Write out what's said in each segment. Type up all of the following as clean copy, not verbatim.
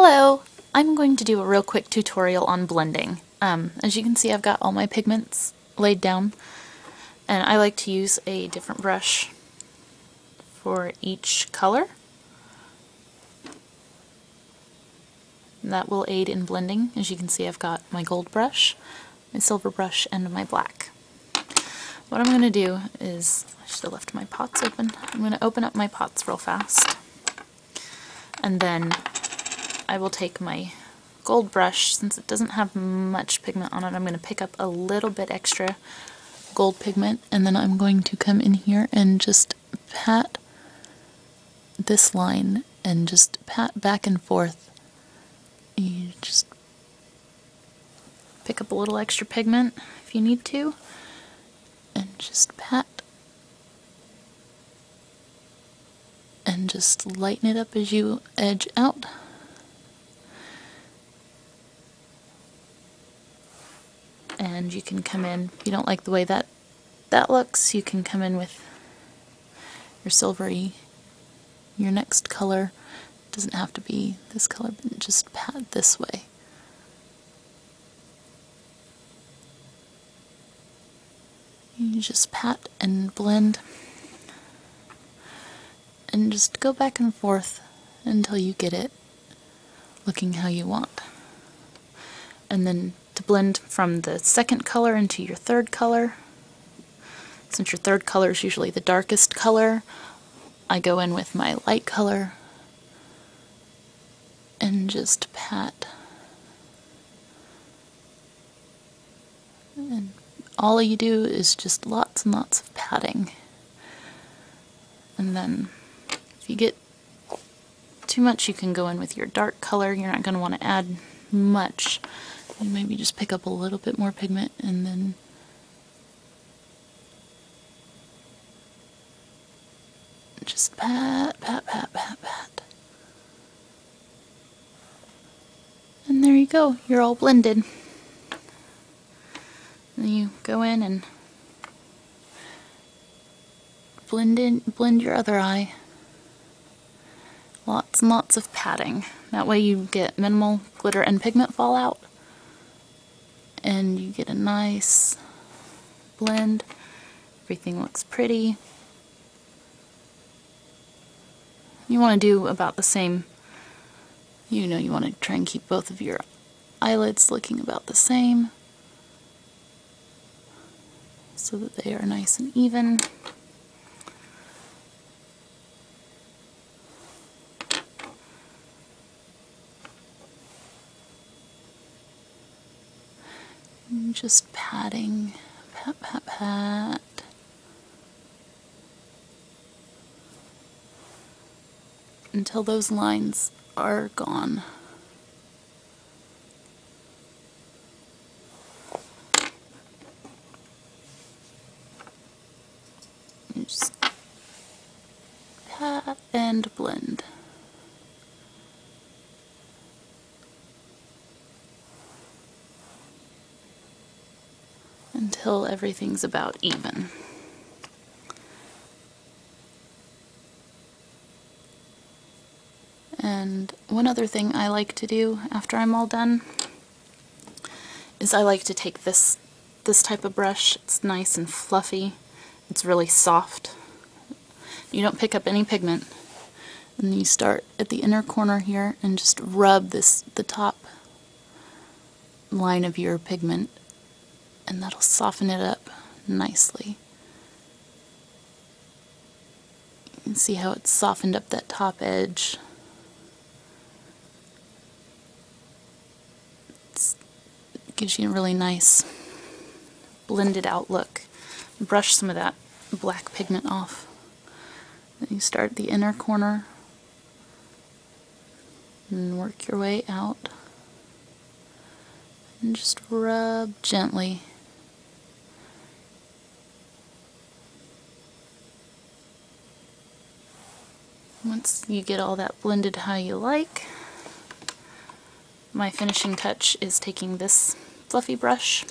Hello! I'm going to do a real quick tutorial on blending. As you can see, I've got all my pigments laid down, and I like to use a different brush for each color. And that will aid in blending. As you can see, I've got my gold brush, my silver brush, and my black. What I'm going to do is, I should have left my pots open. I'm going to open up my pots real fast, and then I will take my gold brush. Since it doesn't have much pigment on it, I'm going to pick up a little bit extra gold pigment, and then I'm going to come in here and just pat this line and just pat back and forth. You just pick up a little extra pigment if you need to, and just pat and just lighten it up as you edge out. And you can come in, if you don't like the way that looks, you can come in with your silvery, your next color. It doesn't have to be this color, but just pat this way. You just pat and blend and just go back and forth until you get it looking how you want. And then to blend from the second color into your third color, since your third color is usually the darkest color, I go in with my light color and just pat. And all you do is just lots and lots of patting. And then if you get too much, you can go in with your dark color. You're not going to want to add much. You maybe just pick up a little bit more pigment and then just pat, pat, pat, pat, pat. And there you go, you're all blended. Then you go in and blend your other eye. Lots and lots of patting. That way you get minimal glitter and pigment fallout, and you get a nice blend. Everything looks pretty. You want to do about the same, you want to try and keep both of your eyelids looking about the same so that they are nice and even. And just patting, pat, pat, pat. Until those lines are gone. And just pat and blend. Until everything's about even. And one other thing I like to do after I'm all done is I like to take this type of brush. It's nice and fluffy. It's really soft. You don't pick up any pigment. And you start at the inner corner here and just rub the top line of your pigment, and that'll soften it up nicely. You can see how it's softened up that top edge. It gives you a really nice blended out look. Brush some of that black pigment off. Then you start at the inner corner and work your way out. And just rub gently. Once you get all that blended how you like, my finishing touch is taking this fluffy brush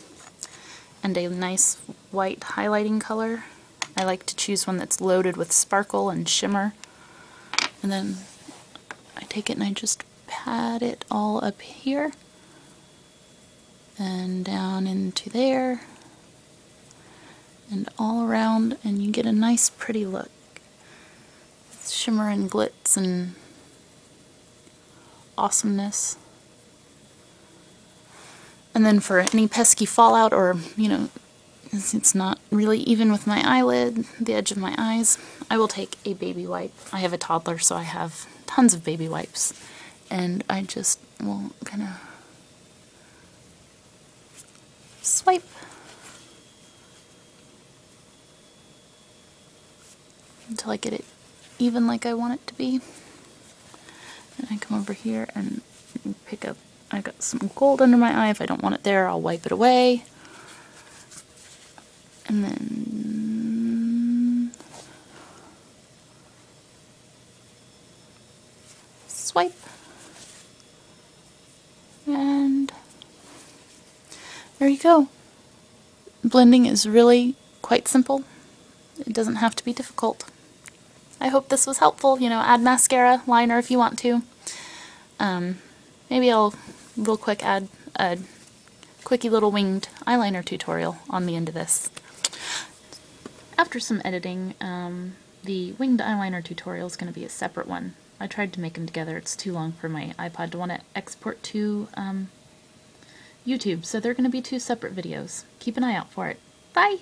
and a nice white highlighting color. I like to choose one that's loaded with sparkle and shimmer. And then I take it and I just pat pat it all up here and down into there and all around, and you get a nice pretty look. Shimmer and glitz and awesomeness. And then for any pesky fallout, or, you know, it's not really even with my eyelid, the edge of my eyes, I will take a baby wipe. I have a toddler, so I have tons of baby wipes. And I just will kind of swipe. Until I get it even like I want it to be. And I come over here and pick up, I got some gold under my eye. If I don't want it there, I'll wipe it away. And then swipe. And there you go. Blending is really quite simple. It doesn't have to be difficult. I hope this was helpful. You know, add mascara, liner if you want to. Maybe I'll real quick add a quickie little winged eyeliner tutorial on the end of this. After some editing, the winged eyeliner tutorial is going to be a separate one. I tried to make them together. It's too long for my iPod to want to export to YouTube, so they're going to be two separate videos. Keep an eye out for it. Bye!